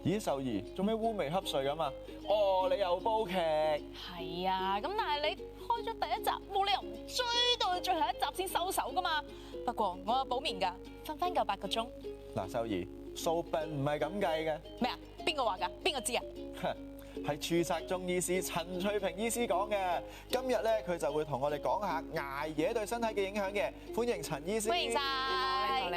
咦，秀兒，做咩烏眉瞌睡咁啊？哦，你又煲劇？係啊，咁但係你開咗第一集，冇理由唔追到去最後一集先收手噶嘛。不過我有補眠㗎，瞓翻夠8個鐘。嗱，秀兒，數病唔係咁計嘅。咩啊？邊個話㗎？邊個知啊？係註冊中醫師陳翠萍醫師講嘅。今日咧，佢就會同我哋講下捱夜對身體嘅影響嘅。歡迎陳醫師。歡迎晒。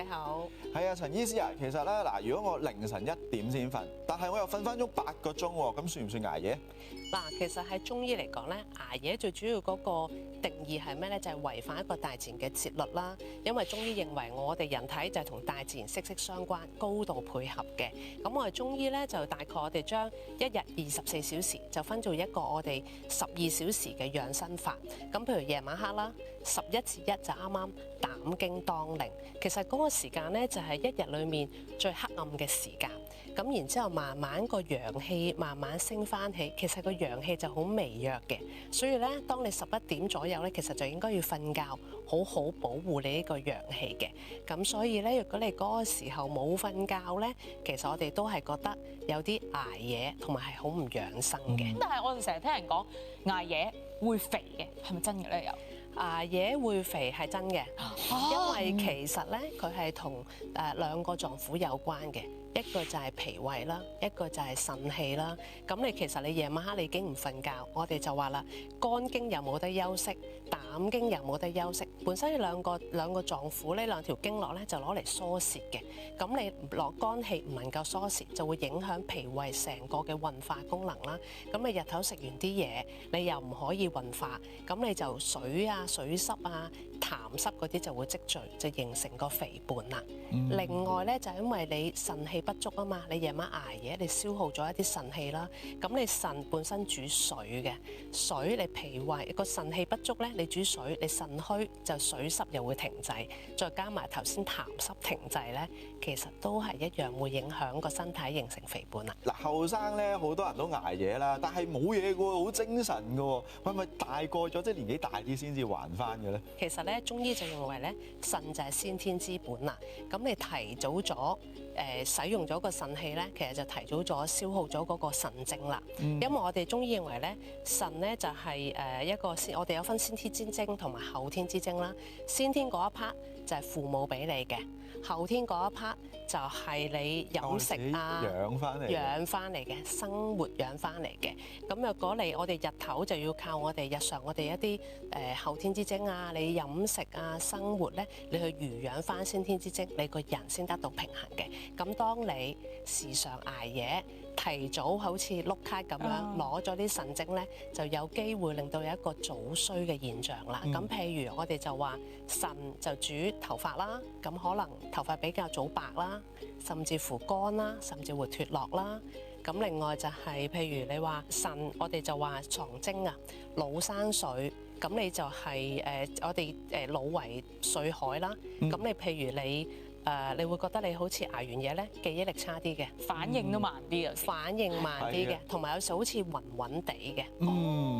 你好。係啊，陳醫師啊，其實咧嗱，如果我凌晨1點先瞓，但係我又瞓翻足8個鐘喎，咁算唔算捱夜？嗱，其實喺中醫嚟講咧，捱夜最主要嗰個定義係咩咧？就係違反一個大自然嘅節律啦。因為中醫認為我哋人體就係同大自然息息相關，高度配合嘅。咁我哋中醫咧就大概我哋將一日24小時就分做一個我哋12小時嘅養生法。咁譬如夜晚黑啦，11至1就啱啱膽經當令。其實嗰個時間咧就係一日裡面最黑暗嘅時間。咁然之後慢慢個陽氣慢慢升翻起，其實個陽氣就好微弱嘅，所以咧當你11點左右咧，其實就應該要瞓覺，好好保護你呢個陽氣嘅。咁所以咧，如果你嗰個時候冇瞓覺咧，其實我哋都係覺得有啲捱夜，同埋係好唔養生嘅。但係我哋成日聽人講捱夜會肥嘅，係咪真嘅咧？又捱夜會肥係真嘅，因為其實咧佢係同兩個臟腑有關嘅。一個就係脾胃啦，一個就係腎氣啦。咁其實你夜晚黑你已經唔瞓覺，我哋就話啦，肝經又冇得休息，膽經又冇得休息。本身呢兩個臟腑呢兩條經絡咧就攞嚟疏泄嘅。咁你落肝氣唔能夠疏泄，就會影響脾胃成個嘅運化功能啦。咁你日頭食完啲嘢，你又唔可以運化，咁你就水啊、水濕啊、痰濕嗰啲就會積聚，就形成個肥胖啦。另外咧就因為你腎氣不足啊嘛，你夜晚捱夜，你消耗咗一啲腎氣啦。咁你腎本身主水嘅，水你脾胃個腎氣不足咧，你主水，你腎虛就水濕又會停滯，再加埋頭先痰濕停滯咧，其實都係一樣會影響個身體形成肥胖啦。嗱，後生咧好多人都捱夜啦，但係冇嘢嘅喎，好精神嘅喎，係咪大個咗即係年紀大啲先至還翻嘅咧？其實咧，中醫就認為咧，腎就係先天之本啦。咁你提早咗使用咗個腎氣咧，其實就提早咗消耗咗嗰個腎精啦。因為我哋中醫認為咧，腎咧就係一個我哋有分先天之精同埋後天之精啦。先天嗰一 part 就係父母俾你嘅，後天嗰一 part 就係你飲食啊養翻嚟嘅，生活養翻嚟嘅。咁若果我哋日頭就要靠我哋日常我哋一啲後天之精啊，你飲食啊生活咧，你去濡養翻先天之精，你個人先得到平衡嘅。咁當你時常捱夜，提早好似碌卡咁樣攞咗啲腎精咧，就有機會令到有一個早衰嘅現象啦。咁譬如我哋就話腎就主頭髮啦，咁可能頭髮比較早白啦，甚至乎乾啦，甚至乎脫落啦。咁另外就係譬如你話腎，我哋就話藏精啊，腦生水，咁你就係我哋腦為髓海啦。咁你譬如你會覺得你好似捱完夜咧，記憶力差啲嘅，反應都慢啲啊，反應慢啲嘅，同埋有時好似暈暈地嘅，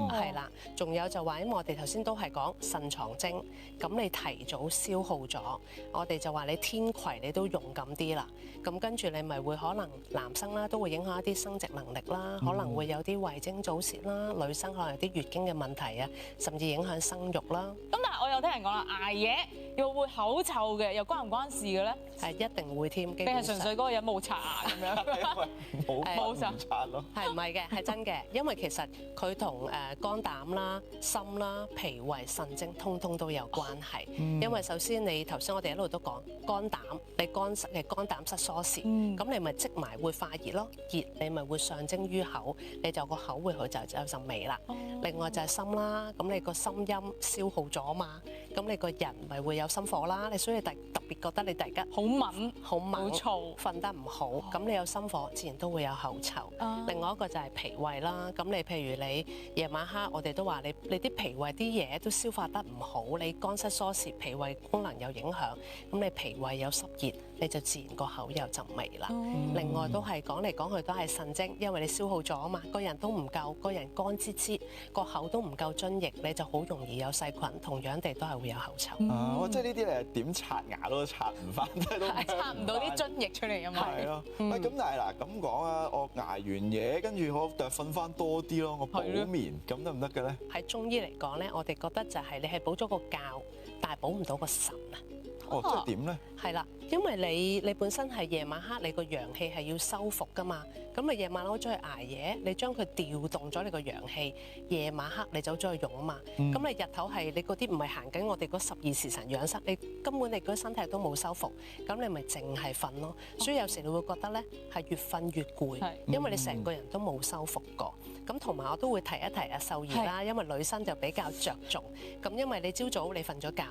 係啦。仲有就話，因為我哋頭先都係講腎藏精，咁你提早消耗咗，我哋就話你天癸你都勇敢啲啦。咁跟住你咪會可能男生啦，都會影響一啲生殖能力啦，可能會有啲遺精早泄啦，女生可能有啲月經嘅問題啊，甚至影響生育啦。咁但係我有聽人講啦，捱夜又會口臭嘅，又關唔關事嘅咧？係一定會添，定係純粹嗰個人冇刷牙咁樣？冇刷咯。係唔係嘅？係真嘅，因為其實佢同肝膽啦、心啦、脾胃、腎精通通都有關係。因為首先你頭先我哋一路都講肝膽，你肝膽失疏泄，咁你咪積埋會化熱咯，熱你咪會上蒸於口，你就個口會佢就有陣味啦。另外就係心啦，咁你個心陰消耗咗嘛，咁你個人咪會有心火啦。你所以特別覺得你突然間好敏、好燥，瞓得唔好，咁你有心火，自然都會有口臭。另外一個就係脾胃啦，咁你譬如你夜晚黑，我哋都話你啲脾胃啲嘢都消化得唔好，你肝失疏泄，脾胃功能有影響，咁你脾胃有濕熱，你就自然個口有陣味啦。另外都係講嚟講去都係腎精，因為你消耗咗啊嘛，個人都唔夠，個人乾支支，個口都唔夠津液，你就好容易有細菌，同樣地都係會有口臭。即係呢啲你點刷牙都刷唔翻，都刷唔到啲津液出嚟啊嘛。係咯，喂，咁但係嗱咁講啊，我捱完嘢，跟住我就瞓翻多啲咯，我補眠，咁得唔得嘅咧？喺中醫嚟講咧，我哋覺得就係你係補咗個覺，但係補唔到個腎啊。哦，即係點咧？係啦，因為你本身係夜晚黑你個陽氣係要修復噶嘛，咁你夜晚攞咗去捱夜，你將佢調動咗你個陽氣，夜晚黑你走咗去用啊嘛，咁你日頭係你嗰啲唔係行緊我哋嗰12時辰養生，你根本你嗰身體都冇修復，咁你咪淨係瞓咯，所以有時你會覺得咧係越瞓越攰，因為你成個人都冇修復過。咁同埋我都會提一提阿秀兒啦，因為女生就比較着重，咁因為你朝早你瞓咗覺。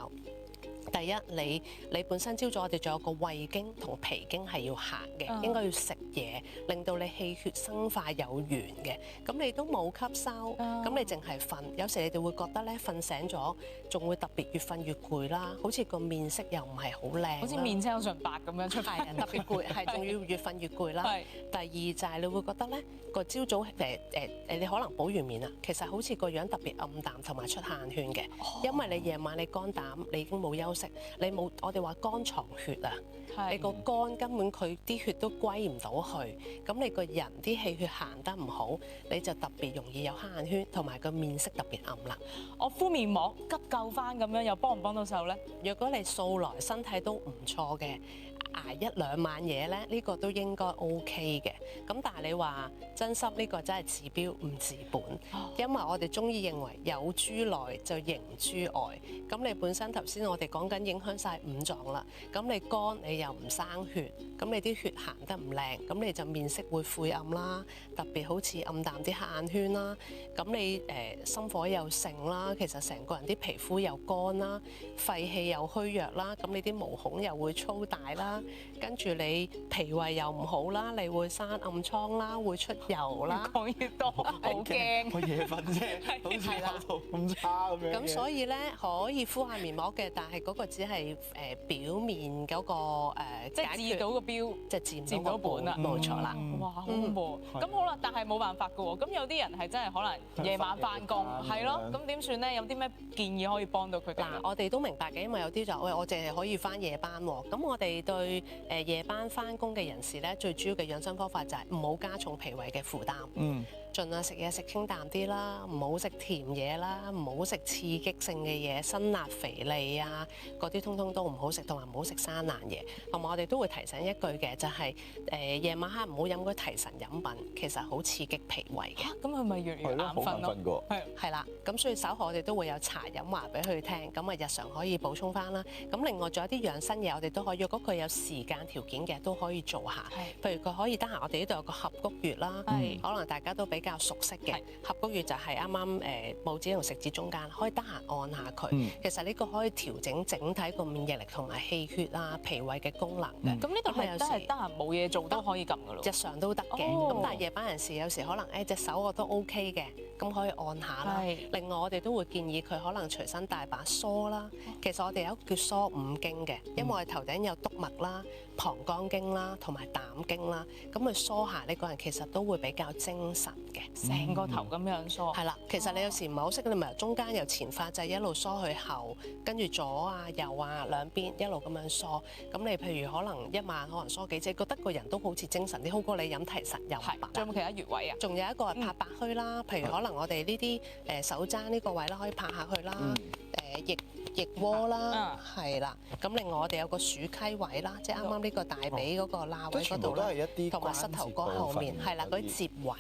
第一，你本身朝早我哋仲有個胃經同脾經係要行嘅，應該要食嘢，令到你氣血生化有緣嘅。咁你都冇吸收，咁你淨係瞓。有時你哋會覺得咧，瞓醒咗仲會特別越瞓越攰啦，好似個面色又唔係好靚，好似面青唇白咁樣出嚟，特別攰，係仲要越瞓越攰啦。第二就係你會覺得咧個朝早你可能補完眠啦，其實好似個樣特別暗淡同埋出汗圈嘅，因為你夜晚你肝膽你已經冇休息。你冇，我哋話肝藏血啊，你個肝根本佢啲血都歸唔到去，咁你個人啲氣血行得唔好，你就特別容易有黑眼圈，同埋個面色特別暗啦。我敷面膜急救翻咁樣，又幫唔幫到手咧？若果你素來身體都唔錯嘅，捱1-2晚嘢咧，呢個都應該 OK 嘅。咁但係你話真心呢個真係治標唔治本，因為我哋中醫認為有諸內就形諸外。咁你本身頭先我哋講緊影響晒5臟啦，咁你肝你又唔生血，咁你啲血行得唔靚，咁你就面色會晦暗啦，特別好似暗淡啲黑眼圈啦。咁你心火又盛啦，其實成個人啲皮膚又乾啦，肺氣又虛弱啦，咁你啲毛孔又會粗大啦。跟住你脾胃又唔好啦，你會生暗瘡啦，會出油啦。講越多，好驚。我夜瞓啫，好似搞到咁差咁樣。咁所以咧可以敷下面膜嘅，但係嗰個只係表面嗰個即係治到個標，即係治唔到本啦，冇錯啦。哇，好恐怖！咁好啦，但係冇辦法㗎喎。咁有啲人係真係可能夜晚翻工，係咯，咁點算咧？有啲咩建議可以幫到佢哋？嗱，我哋都明白嘅，因為有啲就我淨係可以翻夜班喎。咁我哋對夜班翻工嘅人士咧，最主要嘅養生方法就係唔好加重脾胃嘅負擔。盡量食嘢食清淡啲啦，唔好食甜嘢啦，唔好食刺激性嘅嘢，辛辣肥膩啊嗰啲通通都唔好食，同埋唔好食生冷嘢。同埋我哋都會提醒一句嘅，就係夜晚黑唔好飲嗰啲提神飲品，其實好刺激脾胃嘅。咁係咪越嚟越眼瞓咯？係啦，咁所以稍後我哋都會有茶飲話俾佢聽，咁啊日常可以補充翻啦。咁另外仲有啲養生嘢，我哋都可以，如果佢有時間條件嘅，都可以做下。譬如佢可以得閒，我哋呢度有個合谷穴啦，可能大家都比較熟悉嘅。合谷穴就係啱啱拇指同食指中間，可以得閒按下佢。其實呢個可以調整整體個免疫力同埋氣血啊、脾胃嘅功能嘅。咁呢度係真係得閒冇嘢做都可以撳噶咯。日常都得嘅，咁但係夜班人士有時可能隻手我都 OK 嘅，咁可以按下啦。另外我哋都會建議佢可能隨身帶把梳啦。其實我哋有一個叫梳5經嘅，因為我哋頭頂有督脈啦、膀胱經啦同埋膽經啦，咁佢梳下呢個人其實都會比較精神嘅。成個頭咁樣梳，係啦。其實你有時唔係好識，你咪由中間由前髮際一路梳去後，跟住左啊右啊兩邊一路咁樣梳。咁你譬如可能一晚可能梳幾次，覺得個人都好似精神啲，好過你飲提神飲品。仲有冇其他穴位啊？仲有一個係拍百虛啦，譬如可能我哋呢啲手踭呢個位啦，可以拍下去啦。腋窩啦，係啦。咁另外我哋有個鼠溪位啦，即係啱啱呢個大髀嗰個罅位嗰度啦，同埋膝頭哥後面係啦，嗰啲接位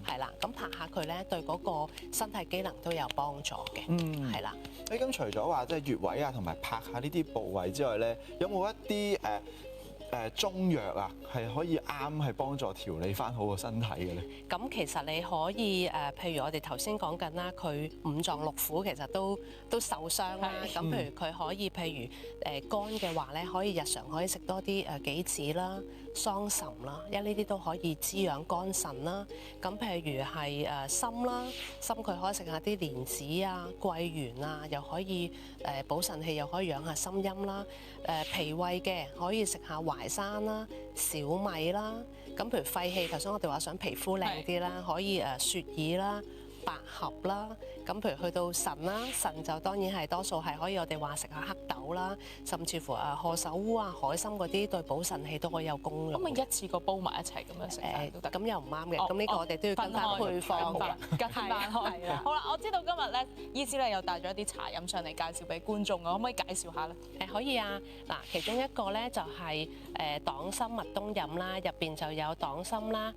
係啦。咁拍下佢咧，對嗰個身體機能都有幫助嘅，係啦。咁除咗話即係穴位啊，同埋拍下呢啲部位之外咧，有冇一啲中藥啊，係可以啱係幫助調理翻好個身體嘅咧？咁其實你可以譬如我哋頭先講緊啦，佢5臟6腑其實都受傷啦。咁譬如佢可以譬如肝嘅話咧，可以日常可以食多啲杞子啦、桑葚啦，因為呢啲都可以滋養肝腎啦。咁譬如係心啦，心佢可以食下啲蓮子啊、桂圓啊，又可以補腎氣，又可以養下心陰啦。脾胃嘅可以食下淮山啦、小米啦。咁譬如肺氣，頭先我哋話想皮膚靚啲啦，可以雪耳啦、百合啦。咁譬如去到腎啦，腎就當然係多數係可以我哋話食下黑豆啦，甚至乎賀首烏啊、海參嗰啲對補腎氣都可以有功用。咁咪一次過煲埋一齊咁樣食飯都得？咁又唔啱嘅，咁呢個我哋都要跟翻配方嘅，跟翻開。好啦，我知道今日咧，醫師咧又帶咗一啲茶飲上嚟介紹俾觀眾嘅，可唔可以介紹下咧？可以啊，嗱，其中一個咧就係黨參蜜冬飲啦，入邊就有黨參啦、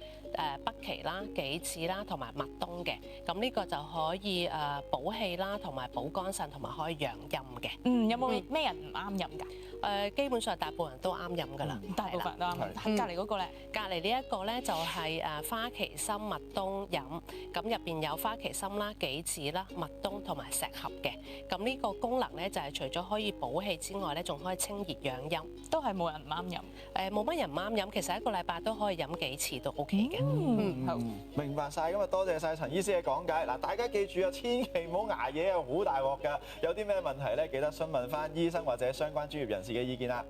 北芪啦、杞子啦同埋蜜冬嘅，咁呢個就可以補氣啦，同埋補肝腎，同埋可以養陰嘅。有冇咩人唔啱飲㗎？基本上大部分人都啱飲㗎啦，大部分人都啱飲。隔離嗰個咧？隔離呢一個咧就係花旗參蜜冬飲，咁入邊有花旗參啦、杞子啦、蜜冬同埋石斛嘅。咁呢個功能咧就係除咗可以補氣之外咧，仲可以清熱養陰。都係冇人唔啱飲。冇乜人唔啱飲，其實一個禮拜都可以飲幾次都 OK 嘅。好，明白晒。今日多謝晒陳醫師嘅講解。嗱，大家記住啊，千祈唔好捱夜啊，好大鑊㗎。有啲咩問題咧，記得詢問翻醫生或者相關專業人士嘅意見啦。